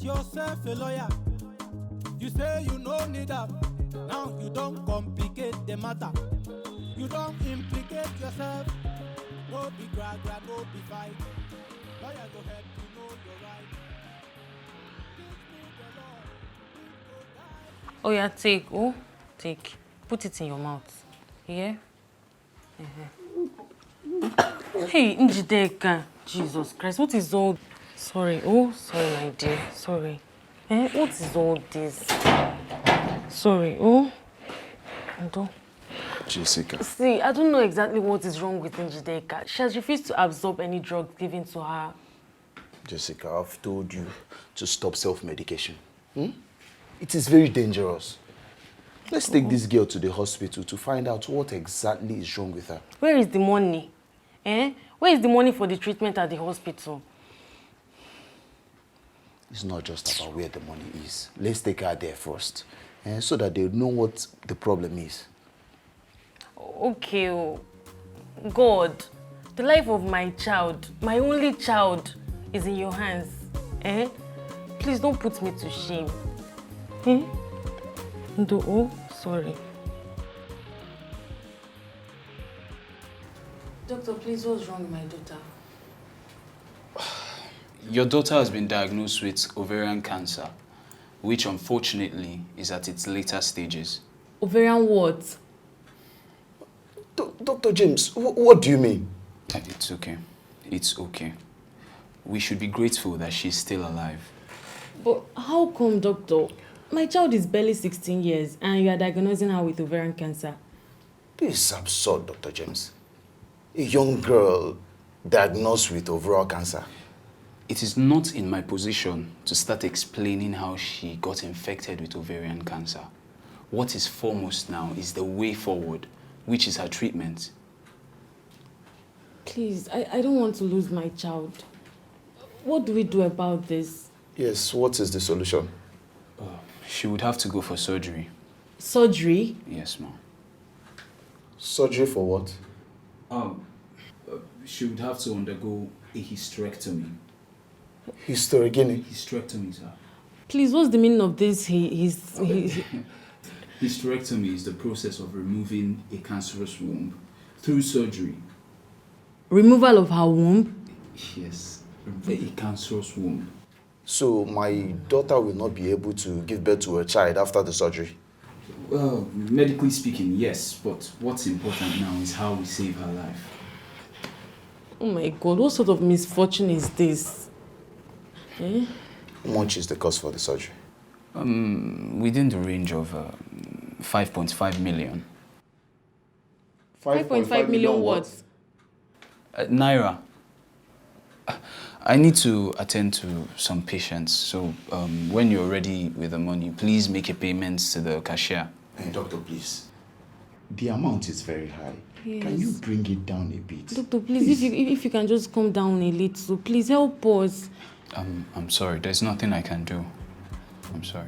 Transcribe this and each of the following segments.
Yourself a lawyer. You say you no need up. Now you don't complicate the matter. You don't implicate yourself. No be gra, no be fight. Lawyer go help you know your right. Oh yeah, take. Oh, take. Put it in your mouth. Yeah? Hey, Njideka. Jesus Christ, what is all... Sorry, oh, sorry, my dear, sorry. What is all this? Sorry, oh. Jessica. See, I don't know exactly what is wrong with Njideka. She has refused to absorb any drugs given to her. Jessica, I've told you to stop self-medication. It is very dangerous. Let's take this girl to the hospital to find out what exactly is wrong with her. Where is the money? Where is the money for the treatment at the hospital? It's not just about where the money is. Let's take her there first, so that they know what the problem is. Okay, oh. God, the life of my child, my only child, is in your hands. Please don't put me to shame. Oh, sorry. Doctor, please, what's wrong with my daughter? Your daughter has been diagnosed with ovarian cancer, which unfortunately is at its later stages. Ovarian what? Dr. James, what do you mean? It's okay. It's okay. We should be grateful that she's still alive. But how come, doctor? My child is barely 16 years and you are diagnosing her with ovarian cancer. This is absurd, Dr. James. A young girl diagnosed with ovarian cancer. It is not in my position to start explaining how she got infected with ovarian cancer. What is foremost now is the way forward, which is her treatment. Please, I don't want to lose my child. What do we do about this? Yes, what is the solution? She would have to go for surgery. Surgery? Yes, ma'am. Surgery for what? She would have to undergo a hysterectomy. Hysterectomy, sir. Please, what's the meaning of this? Hysterectomy is the process of removing a cancerous womb through surgery. Removal of her womb? Yes, a cancerous womb. So my daughter will not be able to give birth to a child after the surgery? Well, medically speaking, yes, but what's important now is how we save her life. Oh my God, what sort of misfortune is this? How much is the cost for the surgery? Within the range of 5.5 million. 5.5 million what? Naira. I need to attend to some patients, so when you're ready with the money, please make a payment to the cashier. Hey, doctor, please. The amount is very high. Yes. Can you bring it down a bit? Doctor, please. If you can just come down a little, please help us. I'm sorry, there's nothing I can do. I'm sorry.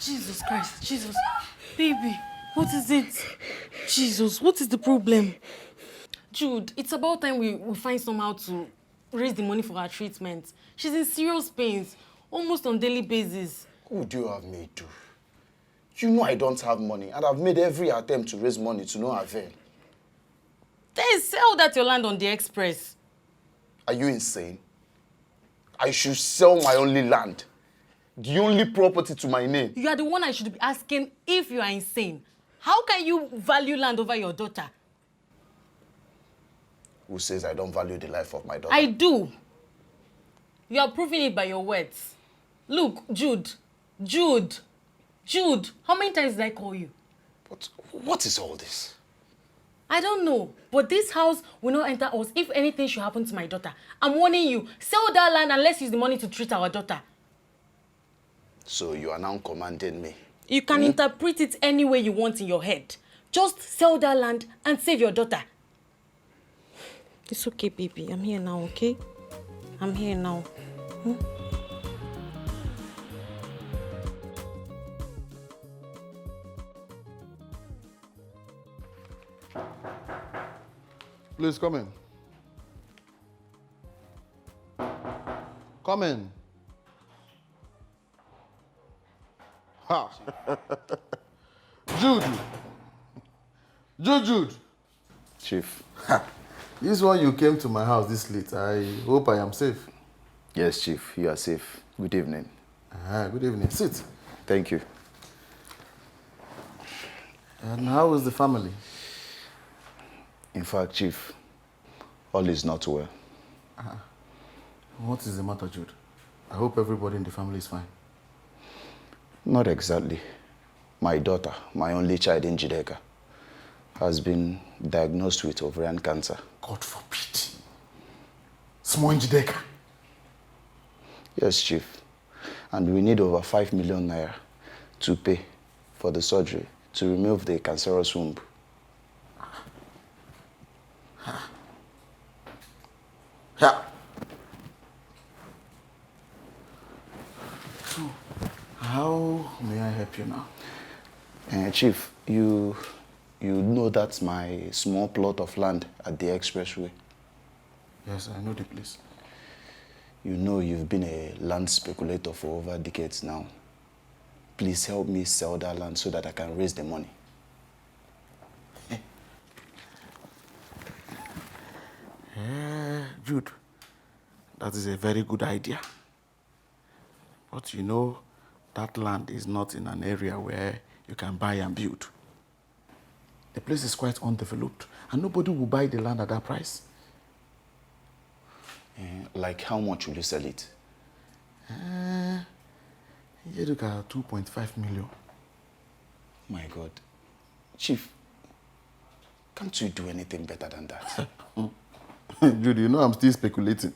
Jesus Christ, Jesus. Baby, what is it? Jesus, what is the problem? Jude, it's about time we find somehow to raise the money for her treatment. She's in serious pains, almost on daily basis. What do you have me do? You know I don't have money, and I've made every attempt to raise money to no avail. Then sell that your land on the express. Are you insane? I should sell my only land. The only property to my name. You are the one I should be asking if you are insane. How can you value land over your daughter? Who says I don't value the life of my daughter? I do. You are proving it by your words. Look, Jude. How many times did I call you? But what is all this? I don't know, but this house will not enter us if anything should happen to my daughter. I'm warning you, sell that land and let's use the money to treat our daughter. So you are now commanding me? You can interpret it any way you want in your head. Just sell that land and save your daughter. It's okay, baby. I'm here now, okay? I'm here now. Please come in. Come in. Ha! Jude. Chief. This one you came to my house this late. I hope I am safe. Yes, Chief. You are safe. Good evening. Good evening. Sit. Thank you. And how is the family? In fact, Chief, all is not well. What is the matter, Jude? I hope everybody in the family is fine. Not exactly. My daughter, my only child in Jideka, has been diagnosed with ovarian cancer. God forbid. Small Njideka. Yes, Chief. And we need over 5 million naira to pay for the surgery to remove the cancerous womb. Yeah. So, how may I help you now? Chief, you know that's my small plot of land at the expressway. Yes, I know the place. You know you've been a land speculator for over decades now. Please help me sell that land so that I can raise the money. Jude, that is a very good idea. But you know, that land is not in an area where you can buy and build. The place is quite undeveloped, and nobody will buy the land at that price. Like how much will you sell it? You look at 2.5 million. My God. Chief, can't you do anything better than that? Jude, you know I'm still speculating.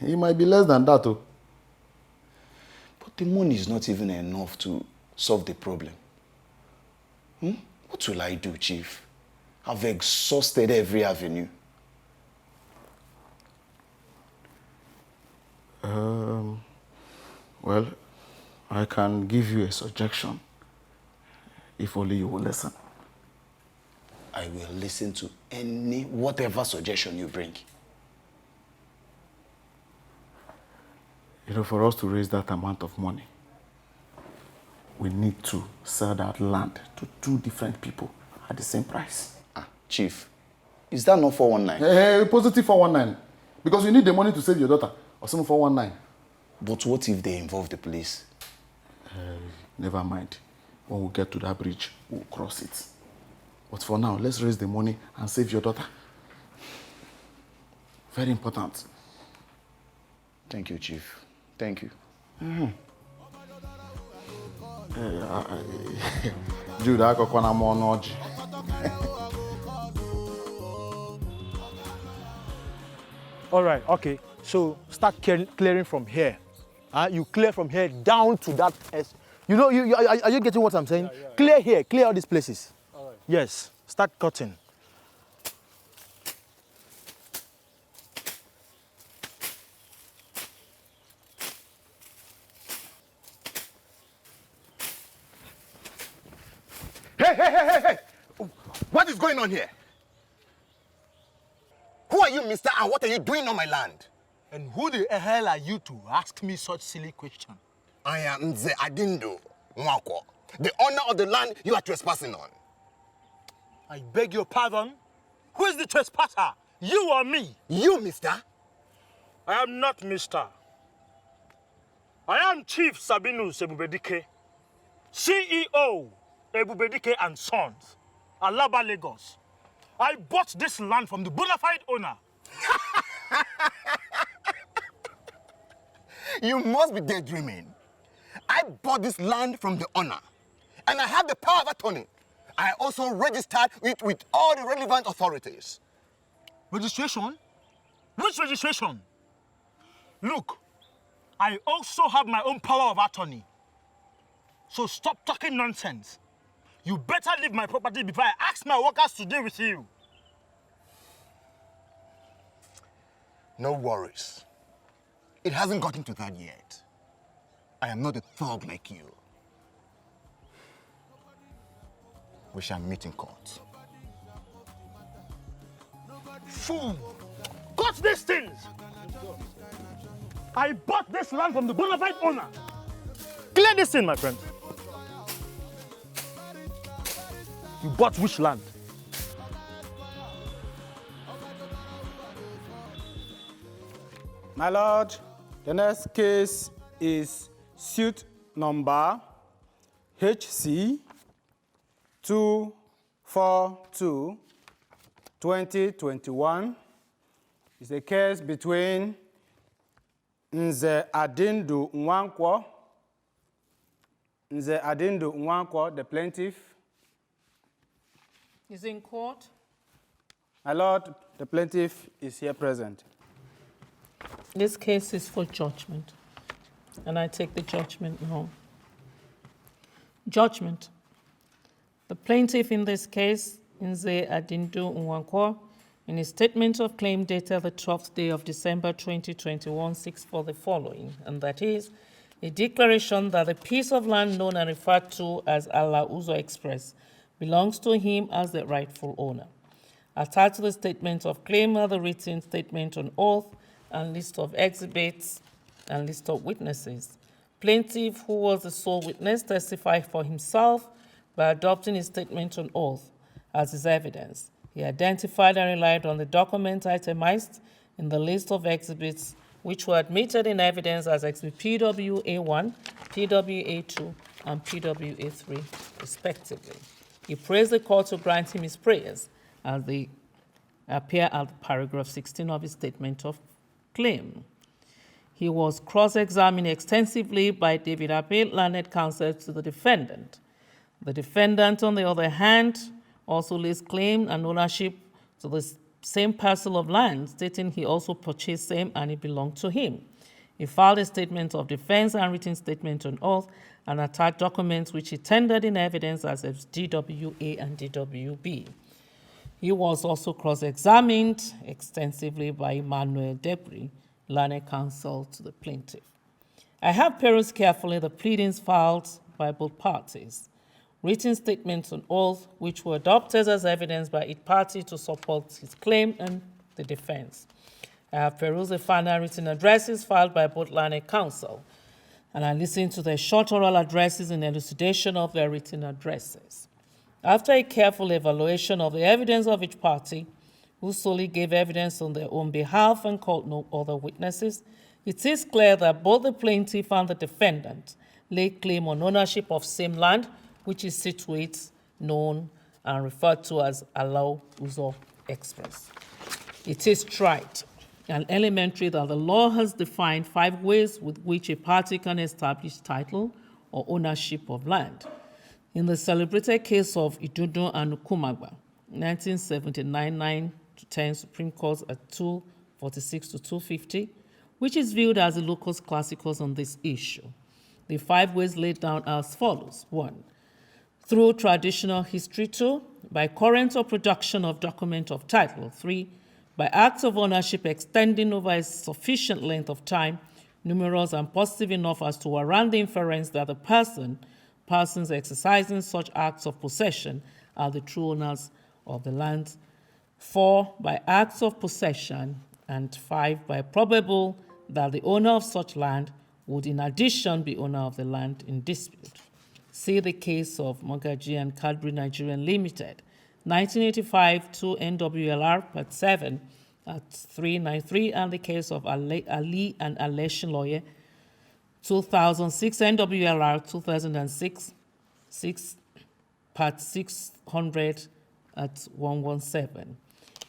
It might be less than that, oh. But the money is not even enough to solve the problem. What will I do, Chief? I've exhausted every avenue. Well, I can give you a suggestion, if only you will listen. I will listen to whatever suggestion you bring. You know, for us to raise that amount of money, we need to sell that land to 2 different people at the same price. Chief, is that not 419? Hey, positive 419. Because you need the money to save your daughter, or some 419. But what if they involve the police? Never mind. When we get to that bridge, we'll cross it. But for now, let's raise the money and save your daughter. Very important. Thank you, Chief. Thank you. Jude, I got one more nudge. All right, okay. So start clearing from here. You clear from here down to that. You know, are you getting what I'm saying? Yeah. Clear here, clear all these places. All right. Yes, start cutting. Hey! What is going on here? Who are you, mister, and what are you doing on my land? And who the hell are you to ask me such silly question? I am the Adindo Mwako, the owner of the land you are trespassing on. I beg your pardon? Who is the trespasser? You or me? You, mister? I am not mister. I am Chief Sabinus Ebubedike, CEO Ebubedike and Sons, Alaba, Lagos. I bought this land from the bona fide owner. You must be daydreaming. I bought this land from the owner, and I have the power of attorney. I also registered it with all the relevant authorities. Registration? Which registration? Look, I also have my own power of attorney. So stop talking nonsense. You better leave my property before I ask my workers to deal with you. No worries. It hasn't gotten to that yet. I am not a thug like you. We shall meet in court. Fool! Cut these things! I bought this land from the bona fide owner. Clear this thing, my friend. You bought which land? My lord, the next case is suit number HC 242-2021. It's a case between Nze Adindu Nwankwo, the plaintiff. Is in court? My lord, the plaintiff is here present. This case is for judgment, and I take the judgment now. Judgment. The plaintiff in this case, Nze Adindu Nwankwo, in his statement of claim dated the 12th day of December 2021, seeks for the following, and that is a declaration that the piece of land known and referred to as Ala Uzo Express belongs to him as the rightful owner. Attached to the statement of claim are the written statement on oath and list of exhibits and list of witnesses. Plaintiff, who was the sole witness, testified for himself by adopting his statement on oath as his evidence. He identified and relied on the documents itemized in the list of exhibits which were admitted in evidence as exhibit PWA1, PWA2, and PWA3, respectively. He praised the court to grant him his prayers as they appear at paragraph 16 of his statement of claim. He was cross-examined extensively by David Abe, learned counsel to the defendant. The defendant, on the other hand, also lays claim and ownership to the same parcel of land, stating he also purchased same and it belonged to him. He filed a statement of defense and written statement on oath and attached documents which he tendered in evidence as DWA and DWB. He was also cross-examined extensively by Emmanuel Debris, learned counsel to the plaintiff. I have perused carefully the pleadings filed by both parties, written statements on oath which were adopted as evidence by each party to support his claim and the defense. I have perused the final written addresses filed by both learned counsel, and I listened to their short oral addresses in elucidation of their written addresses. After a careful evaluation of the evidence of each party, who solely gave evidence on their own behalf and called no other witnesses, it is clear that both the plaintiff and the defendant laid claim on ownership of same land, which is situate, known, and referred to as Ala Uzo Express. It is trite and elementary that the law has defined 5 ways with which a party can establish title or ownership of land. In the celebrated case of Idudu and Ukumagba, 1979-9-10 Supreme Court at 246-250, which is viewed as the locus classicus on this issue. The 5 ways laid down as follows. 1. Through traditional history. 2. By current or production of document of title. 3. By acts of ownership extending over a sufficient length of time, numerous and positive enough as to warrant the inference that the persons exercising such acts of possession are the true owners of the land. 4. By acts of possession. And 5. By probable that the owner of such land would in addition be owner of the land in dispute. See the case of Mogaji and Cadbury Nigerian Limited, 1985 to NWLR Part 7 at 393, and the case of Ali and Aleshin Lawyer, 2006 NWLR 2006 6 Part 600 at 117.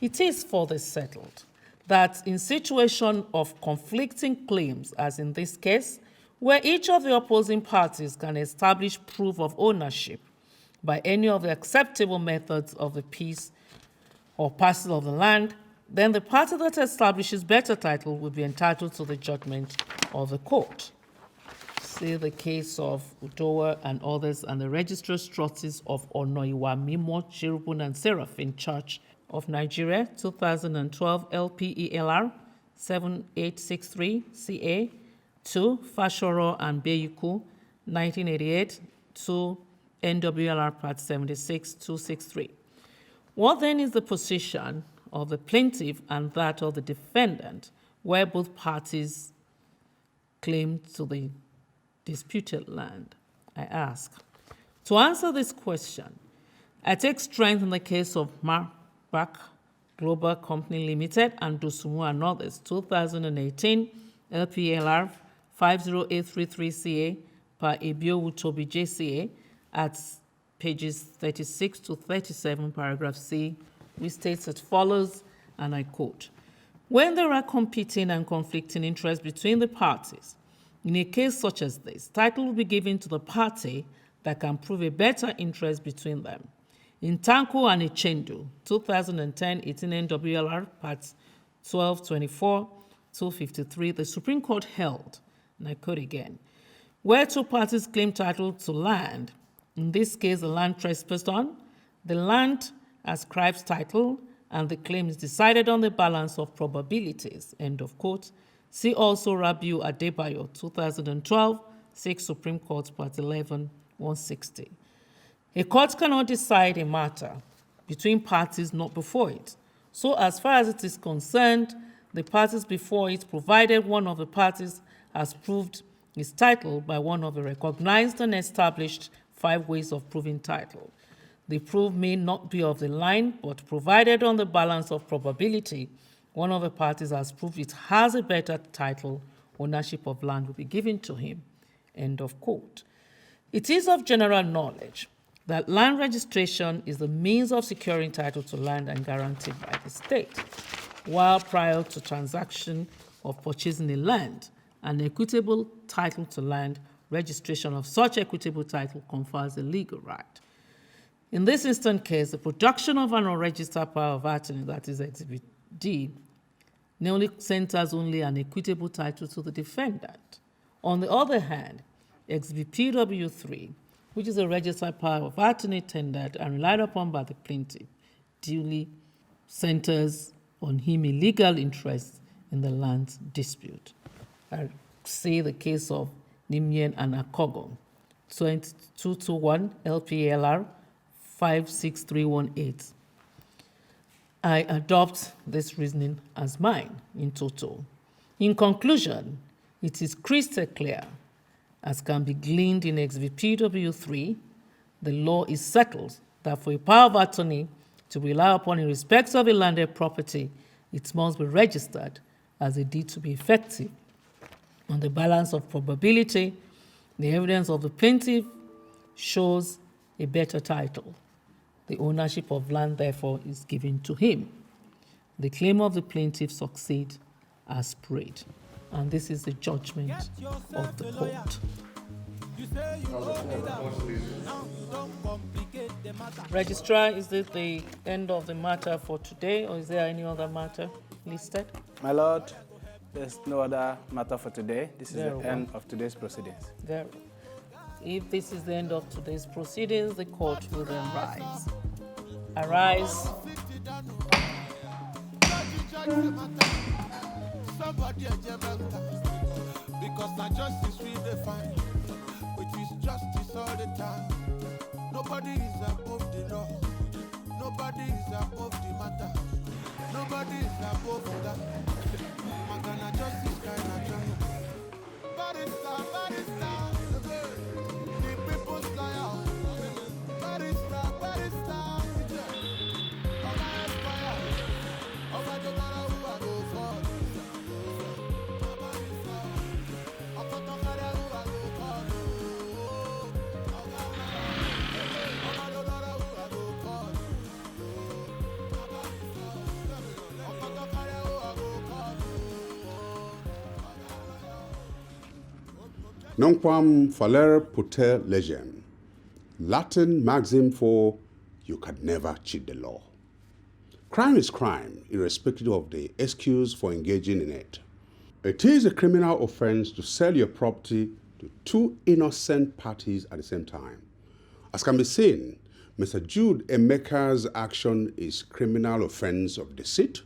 It is further settled that in situation of conflicting claims, as in this case, where each of the opposing parties can establish proof of ownership by any of the acceptable methods of the piece or parcel of the land, then the party that establishes better title will be entitled to the judgment of the court. See the case of Udowa and others and the registrar's trustees of Onoiwa Mimo Cherubun and Seraphim Church of Nigeria, 2012 LPELR 7863 CA, 2 Fashoro and Beyuku, 1988, 2 NWLR Part 76263. What then is the position of the plaintiff and that of the defendant, where both parties claim to the disputed land? I ask. To answer this question, I take strength in the case of Marbach Global Company Limited and Dosumu and others, 2018 LPLR 50833CA per Ebio Utobi JCA at pages 36 to 37, paragraph C, which states as follows, and I quote, "When there are competing and conflicting interests between the parties, in a case such as this, title will be given to the party that can prove a better interest between them. In Tanko and Ichendu, 2010, 18 NWLR, parts 1224, 253, the Supreme Court held, and I quote again, where two parties claim title to land, in this case the land trespassed on, the land ascribes title, and the claim is decided on the balance of probabilities, end of quote. See also Rabiu Adebayo, 2012, 6 Supreme Court, part 11, 160. A court cannot decide a matter between parties not before it. So as far as it is concerned, the parties before it, provided one of the parties has proved his title by one of the recognized and established 5 ways of proving title. The proof may not be of the line, but provided on the balance of probability, one of the parties has proved it has a better title, ownership of land will be given to him, end of quote. It is of general knowledge that land registration is the means of securing title to land and guaranteed by the state, while prior to transaction of purchasing a land, an equitable title to land, registration of such equitable title confers a legal right. In this instant case, the production of an unregistered power of attorney, that is Exhibit D, nearly centers only an equitable title to the defendant. On the other hand, Exhibit PW3, which is a registered power of attorney tendered and relied upon by the plaintiff, duly centers on him a legal interest in the land dispute. I say the case of Nimyen and Akogo, 2221 LPLR 56318. I adopt this reasoning as mine in toto. In conclusion, it is crystal clear, as can be gleaned in Exhibit PW3, the law is settled that for a power of attorney to rely upon in respect of a landed property, it must be registered as a deed to be effective. On the balance of probability, the evidence of the plaintiff shows a better title. The ownership of land, therefore, is given to him. The claim of the plaintiff succeeds as prayed. And this is the judgment of the court. Registrar, is this the end of the matter for today, or is there any other matter listed? My Lord, there's no other matter for today. This is the end of today's proceedings. Very well. If this is the end of today's proceedings, the court will then rise. Arise. Because not justice we define, which is justice all the time. Nobody is above the law. Nobody is above the matter. Nobody is above that. Magana justice kind of jungle. Barista, barista. The people's lawyer. Barista, barista. Nonquam faler puter legem, Latin maxim for you can never cheat the law. Crime is crime, irrespective of the excuse for engaging in it. It is a criminal offense to sell your property to two innocent parties at the same time. As can be seen, Mr. Jude Emeka's action is criminal offense of deceit,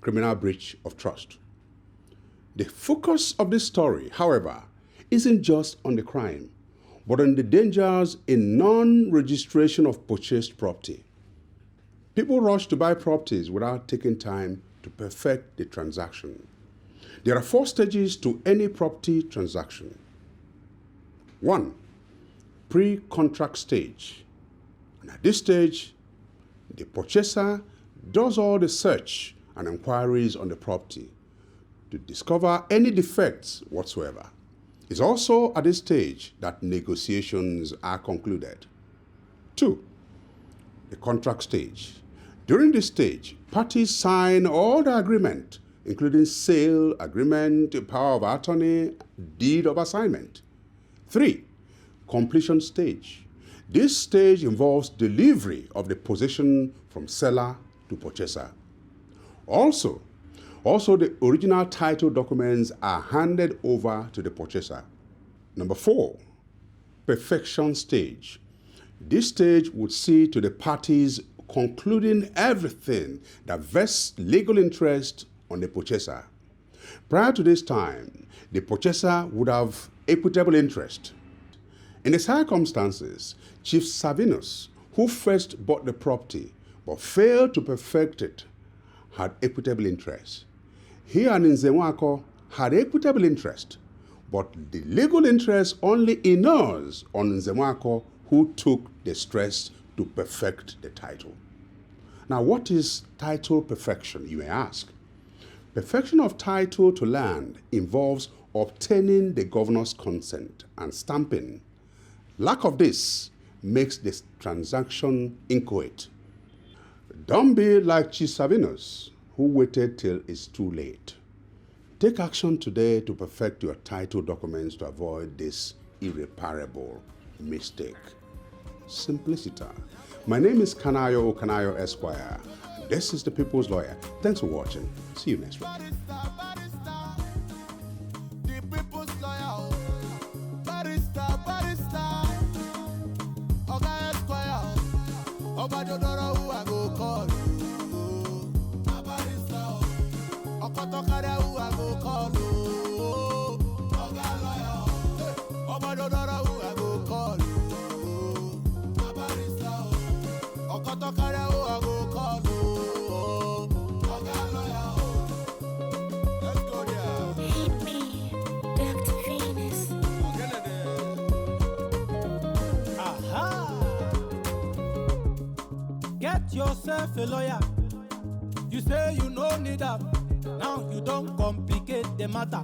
criminal breach of trust. The focus of this story, however, isn't just on the crime, but on the dangers in non-registration of purchased property. People rush to buy properties without taking time to perfect the transaction. There are 4 stages to any property transaction. 1. Pre-contract stage. And at this stage, the purchaser does all the search and inquiries on the property to discover any defects whatsoever. It's also at this stage that negotiations are concluded. 2. The contract stage. During this stage, parties sign all the agreement, including sale agreement, power of attorney, deed of assignment. 3. Completion stage. This stage involves delivery of the possession from seller to purchaser. Also, the original title documents are handed over to the purchaser. Number 4, perfection stage. This stage would see to the parties concluding everything that vests legal interest on the purchaser. Prior to this time, the purchaser would have equitable interest. In the circumstances, Chief Savinus, who first bought the property but failed to perfect it, had equitable interest. He and Nzemwako had equitable interest, but the legal interest only inures on Nzemwako, who took the stress to perfect the title. Now, what is title perfection, you may ask? Perfection of title to land involves obtaining the governor's consent and stamping. Lack of this makes this transaction inchoate. Don't be like Chief Savinus, who waited till it's too late. Take action today to perfect your title documents to avoid this irreparable mistake. Simpliciter. My name is Kanayo Esquire. This is the People's Lawyer. Thanks for watching. See you next week. Get yourself a lawyer. You say you no need them. Now you don't complicate the matter.